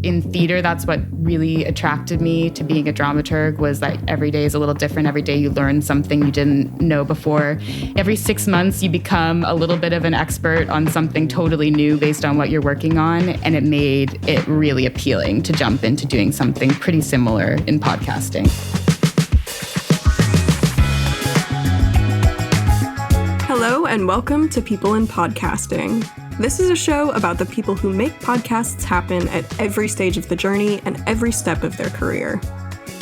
In theater, that's what really attracted me to being a dramaturg, was that every day is a little different. Every day you learn something you didn't know before. Every 6 months you become a little bit of an expert on something totally new based on what you're working on. And it made it really appealing to jump into doing something pretty similar in podcasting. Hello and welcome to People in Podcasting. This is a show about the people who make podcasts happen at every stage of the journey and every step of their career.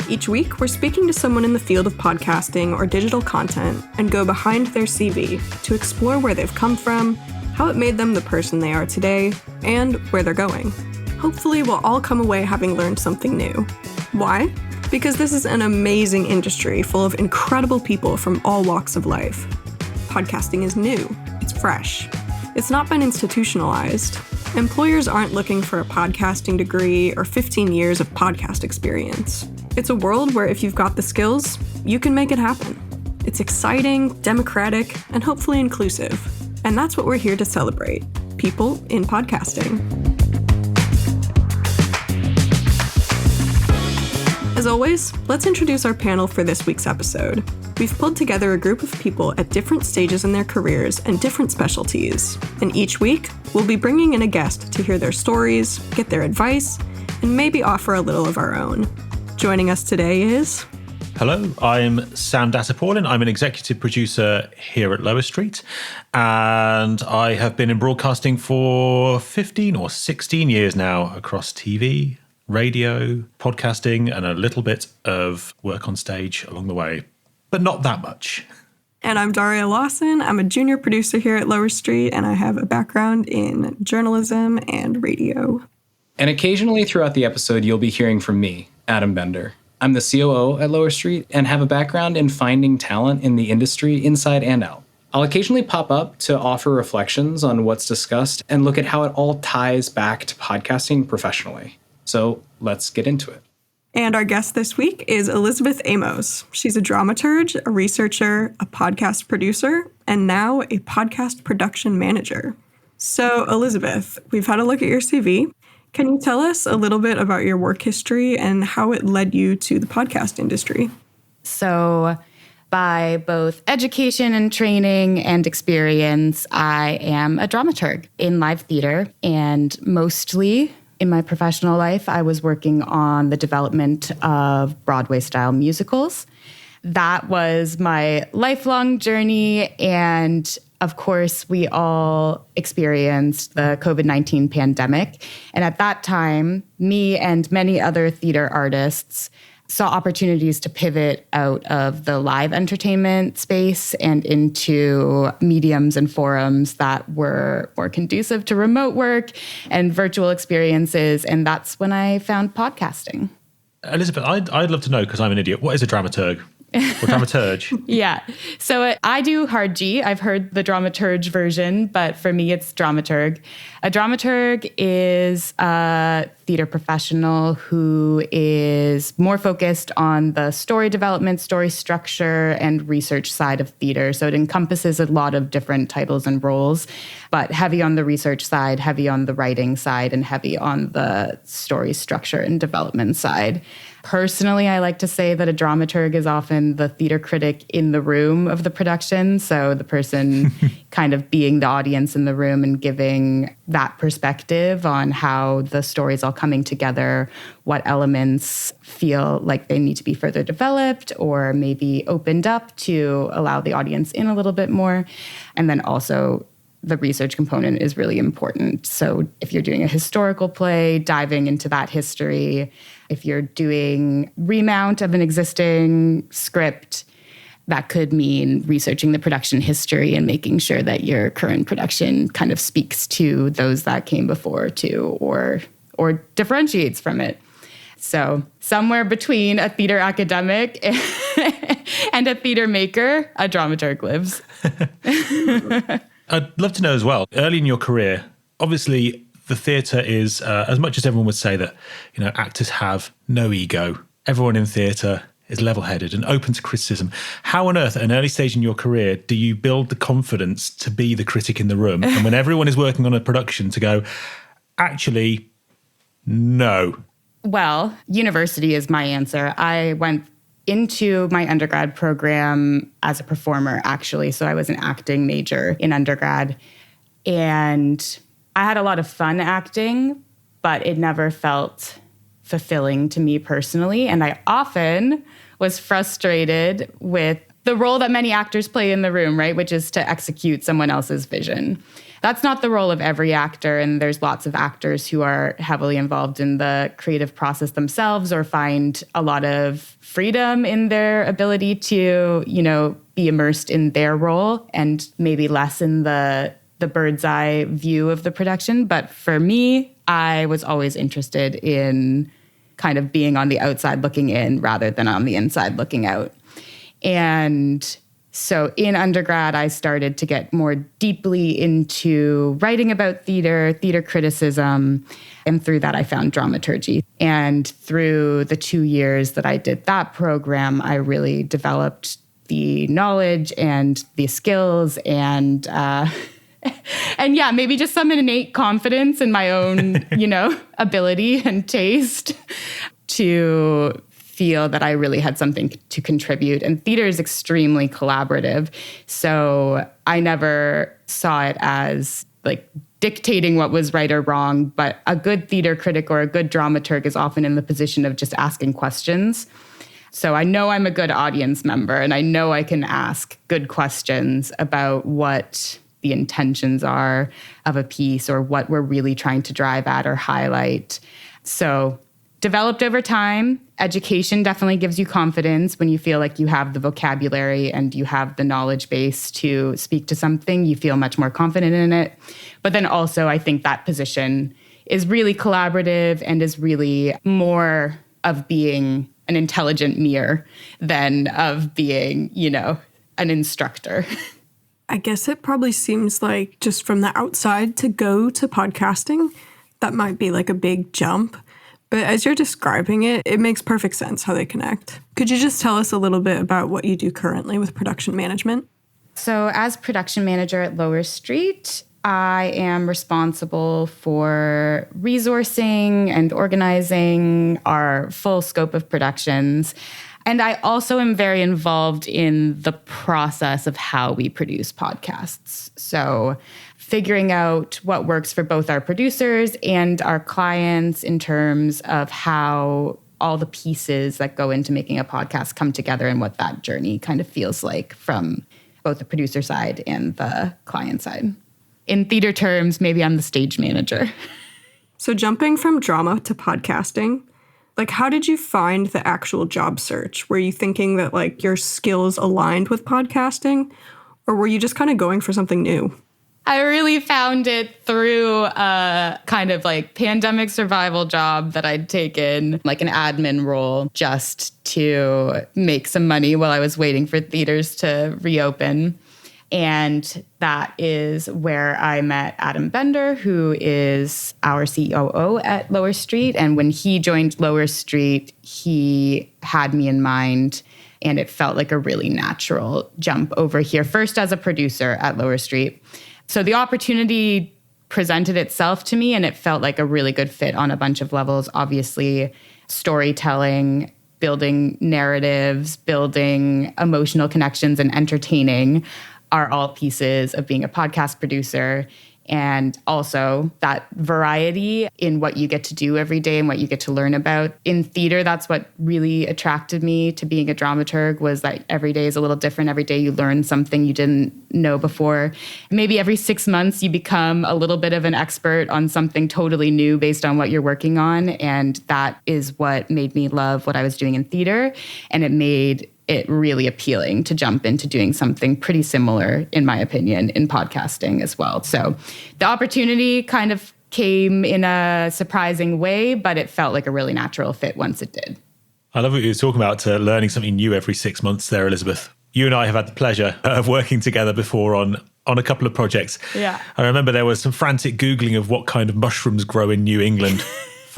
Each week, we're speaking to someone in the field of podcasting or digital content and go behind their CV to explore where they've come from, how it made them the person they are today, and where they're going. Hopefully, we'll all come away having learned something new. Why? Because this is an amazing industry full of incredible people from all walks of life. Podcasting is new. It's fresh. It's not been institutionalized. Employers aren't looking for a podcasting degree or 15 years of podcast experience. It's a world where if you've got the skills, you can make it happen. It's exciting, democratic, and hopefully inclusive. And that's what we're here to celebrate. People in podcasting. As always, let's introduce our panel for this week's episode. We've pulled together a group of people at different stages in their careers and different specialties. And each week, we'll be bringing in a guest to hear their stories, get their advice, and maybe offer a little of our own. Joining us today is... Hello, I'm Sam Dattapaulin. I'm an executive producer here at Lower Street, and I have been in broadcasting for 15 or 16 years now across TV, radio, podcasting, and a little bit of work on stage along the way. But not that much. And I'm Daria Lawson. I'm a junior producer here at Lower Street, and I have a background in journalism and radio. And occasionally throughout the episode, you'll be hearing from me, Adam Bender. I'm the COO at Lower Street and have a background in finding talent in the industry inside and out. I'll occasionally pop up to offer reflections on what's discussed and look at how it all ties back to podcasting professionally. So let's get into it. And our guest this week is Elizabeth Amos. She's a dramaturg, a researcher, a podcast producer, and now a podcast production manager. So, Elizabeth, we've had a look at your CV. Can you tell us a little bit about your work history and how it led you to the podcast industry? So, by both education and training and experience, I am a dramaturg in live theater, and mostly in my professional life, I was working on the development of Broadway-style musicals. That was my lifelong journey, and of course, we all experienced the COVID-19 pandemic. And at that time, me and many other theater artists saw opportunities to pivot out of the live entertainment space and into mediums and forums that were more conducive to remote work and virtual experiences. And that's when I found podcasting. Elizabeth, I'd love to know, because I'm an idiot, what is a dramaturg? Or dramaturg? Yeah. So I do hard G. I've heard the dramaturg version, but for me, it's dramaturg. A dramaturg is a theater professional who is more focused on the story development, story structure, and research side of theater. So it encompasses a lot of different titles and roles, but heavy on the research side, heavy on the writing side, and heavy on the story structure and development side. Personally, I like to say that a dramaturg is often the theater critic in the room of the production. So the person kind of being the audience in the room and giving that perspective on how the story is all coming together, what elements feel like they need to be further developed or maybe opened up to allow the audience in a little bit more. And then also the research component is really important. So if you're doing a historical play, diving into that history. If you're doing remount of an existing script, that could mean researching the production history and making sure that your current production kind of speaks to those that came before too, or differentiates from it. So somewhere between a theater academic and a theater maker, a dramaturg lives. I'd love to know as well, early in your career, obviously the theatre is, as much as everyone would say that, actors have no ego, everyone in theatre is level-headed and open to criticism. How on earth, at an early stage in your career, do you build the confidence to be the critic in the room? And when everyone is working on a production to go, actually, No. Well, university is my answer. I went into my undergrad program as a performer, actually. So I was an acting major in undergrad. And I had a lot of fun acting, but it never felt fulfilling to me personally. And I often was frustrated with the role that many actors play in the room, right? Which is to execute someone else's vision. That's not the role of every actor, and there's lots of actors who are heavily involved in the creative process themselves or find a lot of freedom in their ability to, be immersed in their role and maybe less in the bird's eye view of the production. But for me, I was always interested in kind of being on the outside looking in rather than on the inside looking out. And so in undergrad, I started to get more deeply into writing about theater criticism. And through that, I found dramaturgy. And through the 2 years that I did that program, I really developed the knowledge and the skills and yeah, maybe just some innate confidence in my own, ability and taste to feel that I really had something to contribute. And theater is extremely collaborative. So I never saw it as like dictating what was right or wrong, but a good theater critic or a good dramaturg is often in the position of just asking questions. So I know I'm a good audience member, and I know I can ask good questions about what the intentions are of a piece or what we're really trying to drive at or highlight. So developed over time. Education definitely gives you confidence when you feel like you have the vocabulary and you have the knowledge base to speak to something. You feel much more confident in it. But then also, I think that position is really collaborative and is really more of being an intelligent mirror than of being, an instructor. I guess it probably seems like just from the outside to go to podcasting, that might be like a big jump. But as you're describing it, it makes perfect sense how they connect. Could you just tell us a little bit about what you do currently with production management? So as production manager at Lower Street, I am responsible for resourcing and organizing our full scope of productions. And I also am very involved in the process of how we produce podcasts. So figuring out what works for both our producers and our clients in terms of how all the pieces that go into making a podcast come together and what that journey kind of feels like from both the producer side and the client side. In theater terms, maybe I'm the stage manager. So jumping from drama to podcasting, how did you find the actual job search? Were you thinking that your skills aligned with podcasting, or were you just kind of going for something new? I really found it through a kind of pandemic survival job that I'd taken, an admin role, just to make some money while I was waiting for theaters to reopen. And that is where I met Adam Bender, who is our COO at Lower Street. And when he joined Lower Street, he had me in mind, and it felt like a really natural jump over here, first as a producer at Lower Street. So the opportunity presented itself to me, and it felt like a really good fit on a bunch of levels. Obviously, storytelling, building narratives, building emotional connections, and entertaining are all pieces of being a podcast producer. And also that variety in what you get to do every day and what you get to learn about. In theater, that's what really attracted me to being a dramaturg, was that every day is a little different. Every day you learn something you didn't know before. Maybe every 6 months you become a little bit of an expert on something totally new based on what you're working on. And that is what made me love what I was doing in theater. And it made it really appealing to jump into doing something pretty similar, in my opinion, in podcasting as well. So the opportunity kind of came in a surprising way, but it felt like a really natural fit once it did. I love what you were talking about, learning something new every 6 months there, Elizabeth. You and I have had the pleasure of working together before on a couple of projects. Yeah. I remember there was some frantic Googling of what kind of mushrooms grow in New England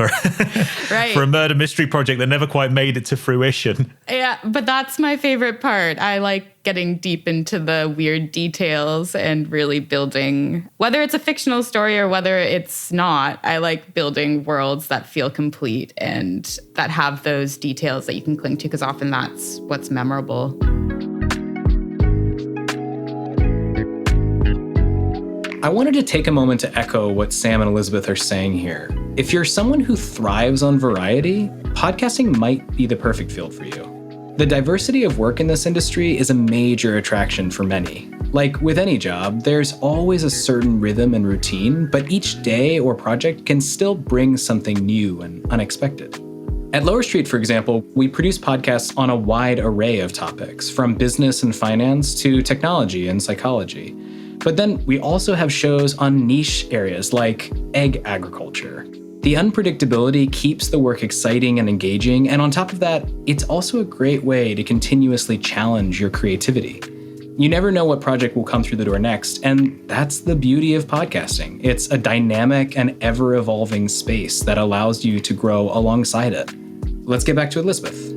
for for a murder mystery project that never quite made it to fruition. Yeah, but that's my favorite part. I like getting deep into the weird details and really building, whether it's a fictional story or whether it's not, I like building worlds that feel complete and that have those details that you can cling to, because often that's what's memorable. I wanted to take a moment to echo what Sam and Elizabeth are saying here. If you're someone who thrives on variety, podcasting might be the perfect field for you. The diversity of work in this industry is a major attraction for many. Like with any job, there's always a certain rhythm and routine, but each day or project can still bring something new and unexpected. At Lower Street, for example, we produce podcasts on a wide array of topics, from business and finance to technology and psychology. But then we also have shows on niche areas like egg agriculture. The unpredictability keeps the work exciting and engaging, and on top of that, it's also a great way to continuously challenge your creativity. You never know what project will come through the door next, and that's the beauty of podcasting. It's a dynamic and ever-evolving space that allows you to grow alongside it. Let's get back to Elizabeth.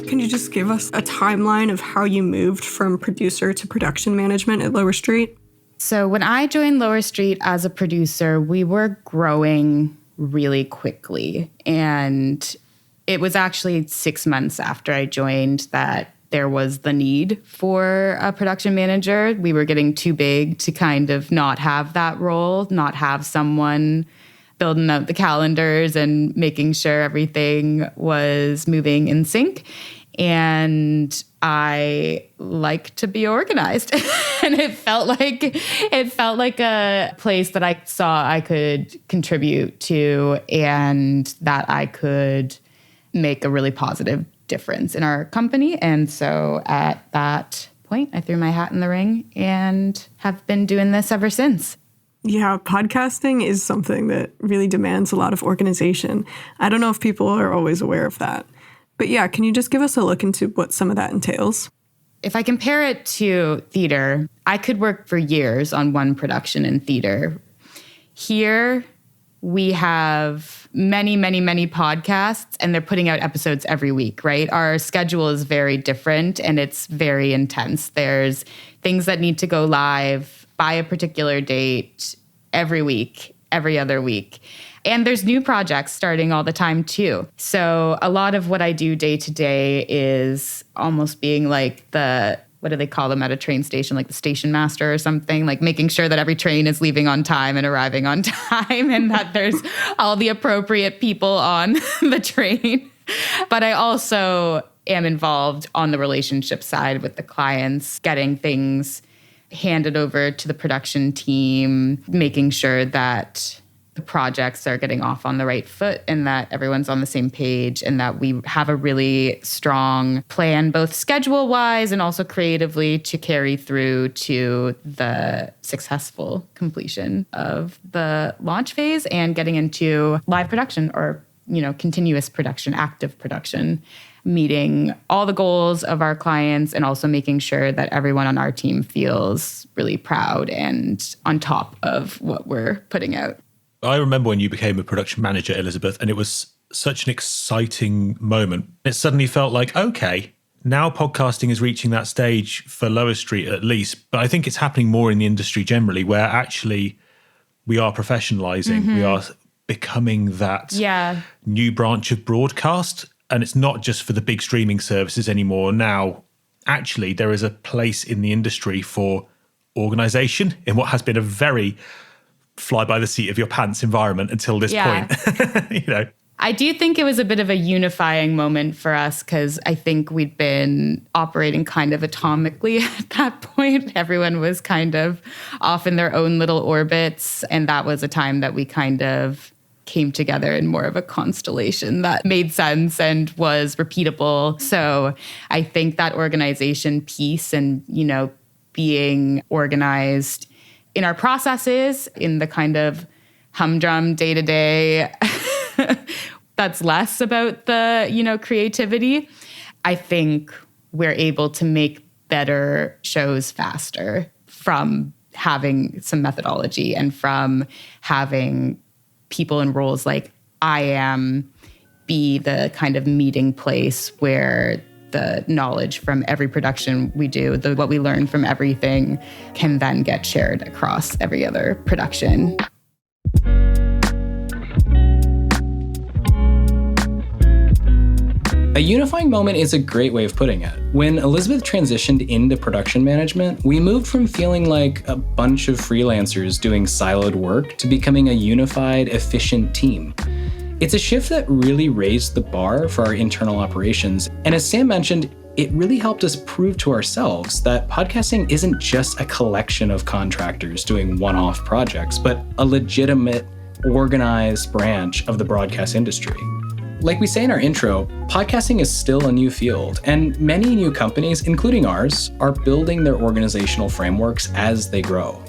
Can you just give us a timeline of how you moved from producer to production management at Lower Street? So when I joined Lower Street as a producer, we were growing really quickly. And it was actually 6 months after I joined that there was the need for a production manager. We were getting too big to kind of not have that role, not have someone building out the calendars and making sure everything was moving in sync. And I like to be organized. And it felt like a place that I saw I could contribute to and that I could make a really positive difference in our company. And so at that point, I threw my hat in the ring and have been doing this ever since. Yeah, podcasting is something that really demands a lot of organization. I don't know if people are always aware of that. But yeah, can you just give us a look into what some of that entails? If I compare it to theater, I could work for years on one production in theater. Here, we have many, many, many podcasts, and they're putting out episodes every week, right? Our schedule is very different, and it's very intense. There's things that need to go live by a particular date every week, every other week. And there's new projects starting all the time too. So a lot of what I do day to day is almost being like what do they call them at a train station? Like the station master or something, like making sure that every train is leaving on time and arriving on time and that there's all the appropriate people on the train. But I also am involved on the relationship side with the clients, getting things handed over to the production team, making sure that the projects are getting off on the right foot and that everyone's on the same page and that we have a really strong plan, both schedule-wise and also creatively, to carry through to the successful completion of the launch phase and getting into live production or, continuous production, active production, meeting all the goals of our clients and also making sure that everyone on our team feels really proud and on top of what we're putting out. I remember when you became a production manager, Elizabeth, and it was such an exciting moment. It suddenly felt like, okay, now podcasting is reaching that stage for Lower Street at least, but I think it's happening more in the industry generally where actually we are professionalizing. Mm-hmm. We are becoming that new branch of broadcast. And it's not just for the big streaming services anymore. Now, actually, there is a place in the industry for organization in what has been a very fly by the seat of your pants environment until this point. I do think it was a bit of a unifying moment for us because I think we'd been operating kind of atomically at that point. Everyone was kind of off in their own little orbits. And that was a time that we kind of came together in more of a constellation that made sense and was repeatable. So I think that organization piece and, being organized in our processes, in the kind of humdrum day-to-day, that's less about the, creativity. I think we're able to make better shows faster from having some methodology and from having people in roles like I am be the kind of meeting place where the knowledge from every production we do, what we learn from everything can then get shared across every other production. A unifying moment is a great way of putting it. When Elizabeth transitioned into production management, we moved from feeling like a bunch of freelancers doing siloed work to becoming a unified, efficient team. It's a shift that really raised the bar for our internal operations. And as Sam mentioned, it really helped us prove to ourselves that podcasting isn't just a collection of contractors doing one-off projects, but a legitimate, organized branch of the broadcast industry. Like we say in our intro, podcasting is still a new field, and many new companies, including ours, are building their organizational frameworks as they grow.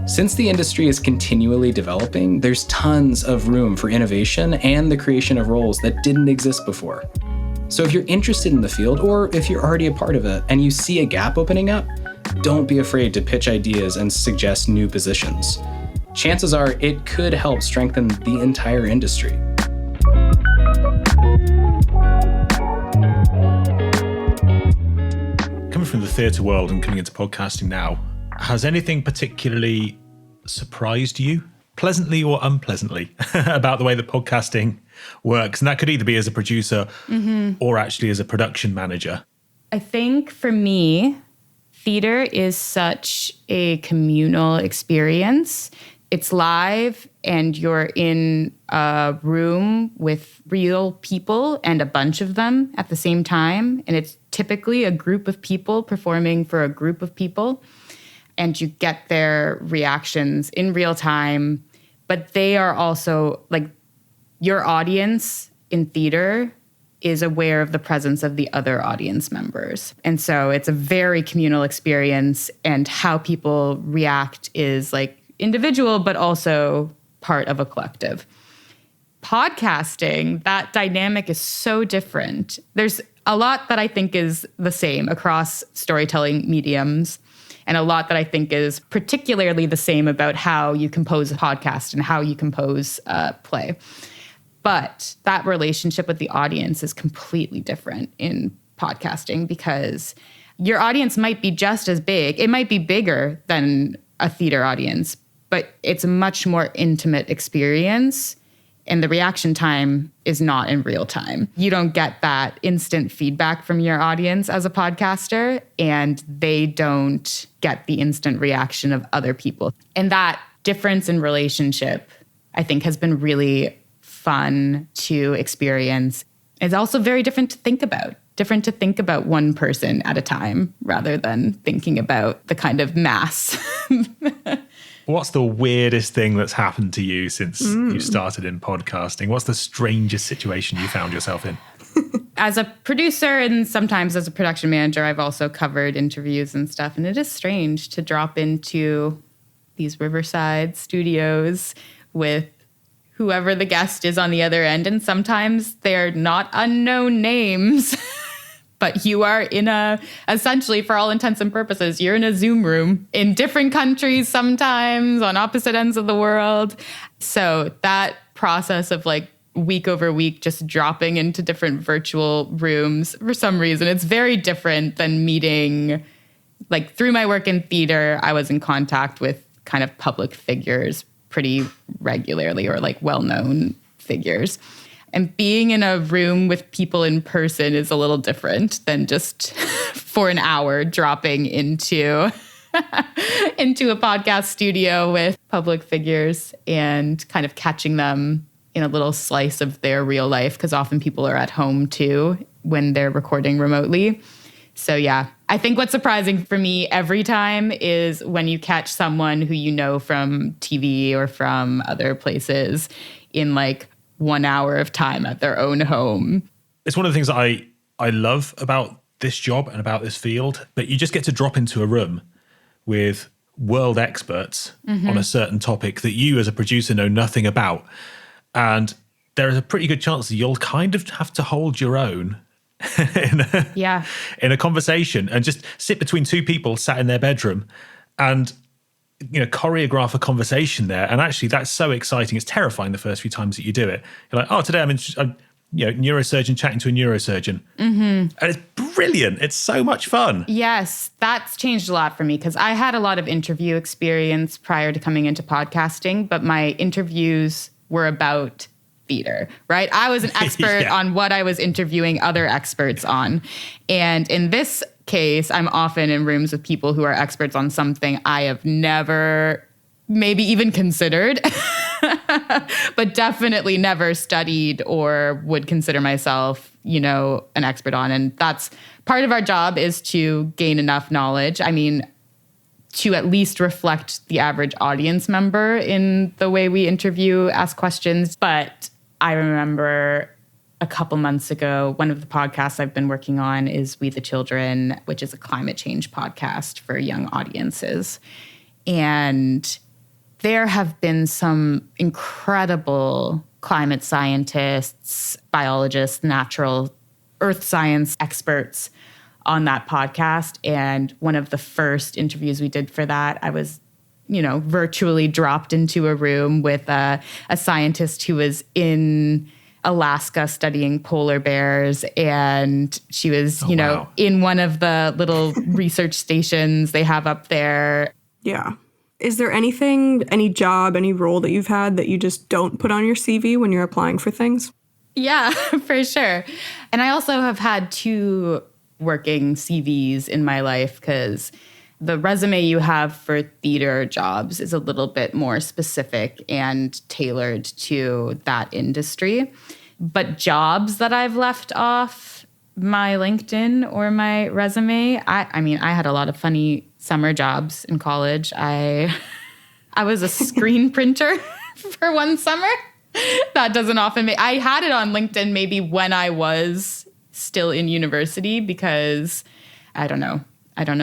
Since the industry is continually developing, there's tons of room for innovation and the creation of roles that didn't exist before. So if you're interested in the field, or if you're already a part of it and you see a gap opening up, don't be afraid to pitch ideas and suggest new positions. Chances are it could help strengthen the entire industry. Coming from the theatre world and coming into podcasting now, has anything particularly surprised you, pleasantly or unpleasantly, about the way that podcasting works? And that could either be as a producer or actually as a production manager. I think for me, theater is such a communal experience. It's live and you're in a room with real people and a bunch of them at the same time. And it's typically a group of people performing for a group of people. And you get their reactions in real time. But they are also, like, your audience in theater is aware of the presence of the other audience members. And so it's a very communal experience, and how people react is like individual, but also part of a collective. Podcasting, that dynamic is so different. There's a lot that I think is the same across storytelling mediums, and a lot that I think is particularly the same about how you compose a podcast and how you compose a play. But that relationship with the audience is completely different in podcasting, because your audience might be just as big. It might be bigger than a theater audience, but it's a much more intimate experience. And the reaction time is not in real time. You don't get that instant feedback from your audience as a podcaster, and they don't get the instant reaction of other people. And that difference in relationship, I think, has been really fun to experience. It's also very different to think about one person at a time rather than thinking about the kind of mass. What's the weirdest thing that's happened to you since you started in podcasting? What's the strangest situation you found yourself in? As a producer and sometimes as a production manager, I've also covered interviews and stuff. And it is strange to drop into these Riverside studios with whoever the guest is on the other end. And sometimes they're not unknown names. But you are essentially, for all intents and purposes, you're in a Zoom room in different countries sometimes, on opposite ends of the world. So that process of like week over week just dropping into different virtual rooms, for some reason, it's very different than meeting, like through my work in theater, I was in contact with kind of public figures pretty regularly, or like well-known figures. And being in a room with people in person is a little different than just for an hour dropping into into a podcast studio with public figures and kind of catching them in a little slice of their real life, because often people are at home too when they're recording remotely. So yeah, I think what's surprising for me every time is when you catch someone who you know from TV or from other places in like 1 hour of time at their own home. It's one of the things that I love about this job and about this field, but you just get to drop into a room with world experts on a certain topic that you as a producer know nothing about. And there is a pretty good chance that you'll kind of have to hold your own in a conversation and just sit between two people sat in their bedroom. And choreograph a conversation there. And actually, that's so exciting. It's terrifying the first few times that you do it. You're like, oh, today I'm neurosurgeon chatting to a neurosurgeon. And it's brilliant. It's so much fun. Yes, that's changed a lot for me because I had a lot of interview experience prior to coming into podcasting, but my interviews were about theater, right? I was an expert on what I was interviewing other experts on. And in this case, I'm often in rooms with people who are experts on something I have never maybe even considered, but definitely never studied or would consider myself, an expert on. And that's part of our job, is to gain enough knowledge. I mean, to at least reflect the average audience member in the way we interview, ask questions. But I remember a couple months ago, one of the podcasts I've been working on is We the Children, which is a climate change podcast for young audiences. And there have been some incredible climate scientists, biologists, natural earth science experts on that podcast. And one of the first interviews we did for that, I was, virtually dropped into a room with a scientist who was in Alaska studying polar bears. And she was, in one of the little research stations they have up there. Yeah. Is there anything, any job, any role that you've had that you just don't put on your CV when you're applying for things? Yeah, for sure. And I also have had 2 working CVs in my life because the resume you have for theater jobs is a little bit more specific and tailored to that industry. But jobs that I've left off my LinkedIn or my resume, I had a lot of funny summer jobs in college. I was a screen printer for one summer. That doesn't often make... I had it on LinkedIn maybe when I was still in university because I don't know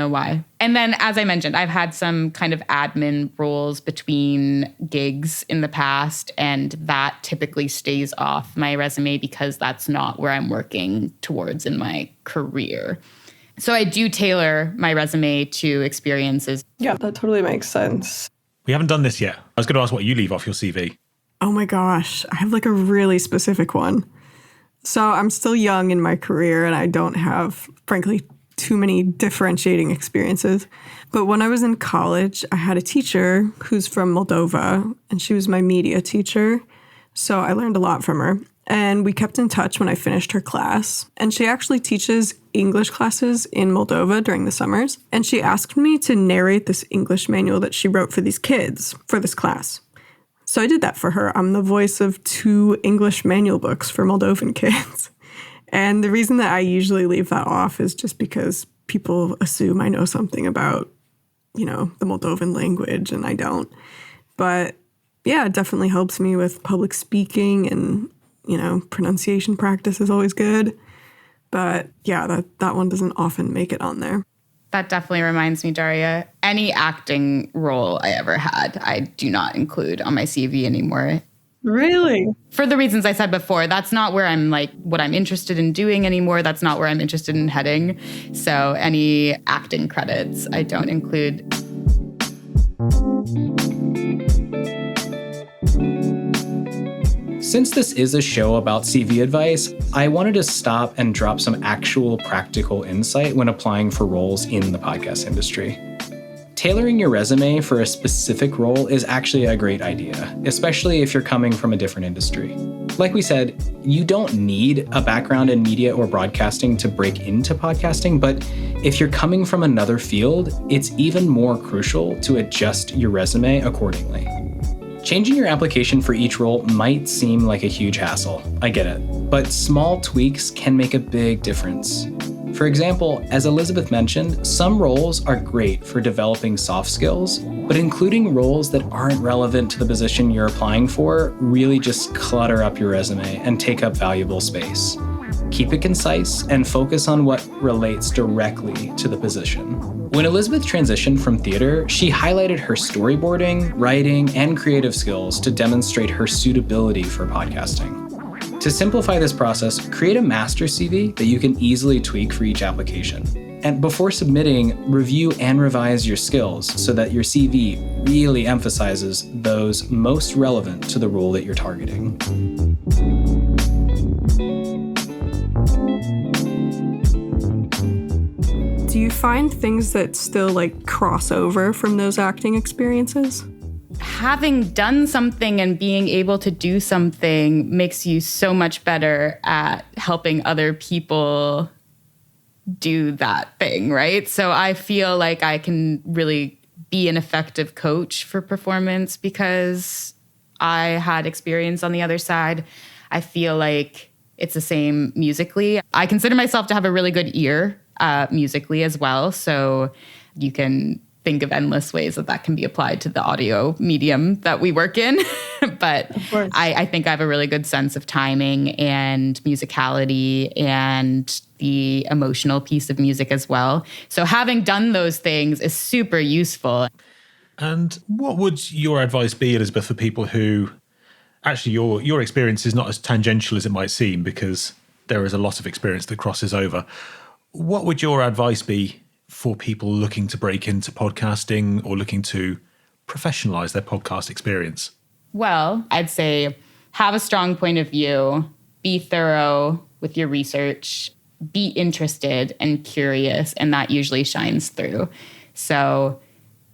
why. And then, as I mentioned, I've had some kind of admin roles between gigs in the past, and that typically stays off my resume because that's not where I'm working towards in my career. So I do tailor my resume to experiences. Yeah, that totally makes sense. We haven't done this yet. I was going to ask what you leave off your CV. Oh my gosh, I have a really specific one. So I'm still young in my career and I don't have, frankly, too many differentiating experiences. But when I was in college, I had a teacher who's from Moldova, and she was my media teacher. So I learned a lot from her. And we kept in touch when I finished her class. And she actually teaches English classes in Moldova during the summers. And she asked me to narrate this English manual that she wrote for these kids for this class. So I did that for her. I'm the voice of 2 English manual books for Moldovan kids. And the reason that I usually leave that off is just because people assume I know something about, the Moldovan language, and I don't. But yeah, it definitely helps me with public speaking, and, pronunciation practice is always good. But yeah, that one doesn't often make it on there. That definitely reminds me, Daria, any acting role I ever had, I do not include on my CV anymore. Really? For the reasons I said before, that's not where I'm what I'm interested in doing anymore. That's not where I'm interested in heading. So any acting credits, I don't include. Since this is a show about CV advice, I wanted to stop and drop some actual practical insight when applying for roles in the podcast industry. Tailoring your resume for a specific role is actually a great idea, especially if you're coming from a different industry. Like we said, you don't need a background in media or broadcasting to break into podcasting, but if you're coming from another field, it's even more crucial to adjust your resume accordingly. Changing your application for each role might seem like a huge hassle, I get it, but small tweaks can make a big difference. For example, as Elizabeth mentioned, some roles are great for developing soft skills, but including roles that aren't relevant to the position you're applying for really just clutter up your resume and take up valuable space. Keep it concise and focus on what relates directly to the position. When Elizabeth transitioned from theater, she highlighted her storyboarding, writing, and creative skills to demonstrate her suitability for podcasting. To simplify this process, create a master CV that you can easily tweak for each application. And before submitting, review and revise your skills so that your CV really emphasizes those most relevant to the role that you're targeting. Do you find things that still cross over from those acting experiences? Having done something and being able to do something makes you so much better at helping other people do that thing, right? So I feel like I can really be an effective coach for performance because I had experience on the other side. I feel like it's the same musically. I consider myself to have a really good ear musically as well. So you can think of endless ways that can be applied to the audio medium that we work in. But I think I have a really good sense of timing and musicality and the emotional piece of music as well. So having done those things is super useful. And what would your advice be, Elizabeth, for people who actually your experience is not as tangential as it might seem because there is a lot of experience that crosses over. What would your advice be for people looking to break into podcasting or looking to professionalize their podcast experience? Well, I'd say have a strong point of view, be thorough with your research, be interested and curious, and that usually shines through. So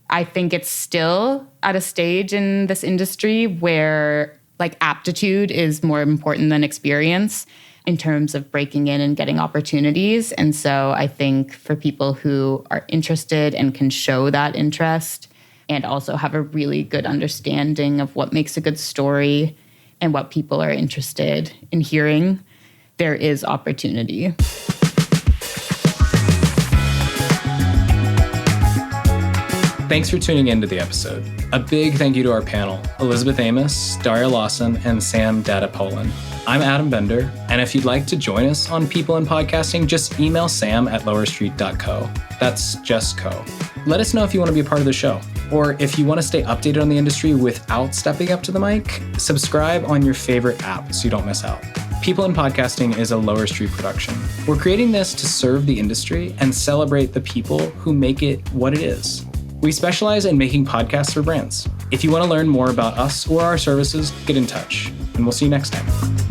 I think it's still at a stage in this industry where aptitude is more important than experience in terms of breaking in and getting opportunities. And so I think for people who are interested and can show that interest and also have a really good understanding of what makes a good story and what people are interested in hearing, there is opportunity. Thanks for tuning into the episode. A big thank you to our panel, Elizabeth Amos, Daria Lawson, and Sam Datapolin. I'm Adam Bender, and if you'd like to join us on People in Podcasting, just email sam@lowerstreet.co. That's just co. Let us know if you want to be a part of the show. Or if you want to stay updated on the industry without stepping up to the mic, subscribe on your favorite app so you don't miss out. People in Podcasting is a Lower Street production. We're creating this to serve the industry and celebrate the people who make it what it is. We specialize in making podcasts for brands. If you want to learn more about us or our services, get in touch, and we'll see you next time.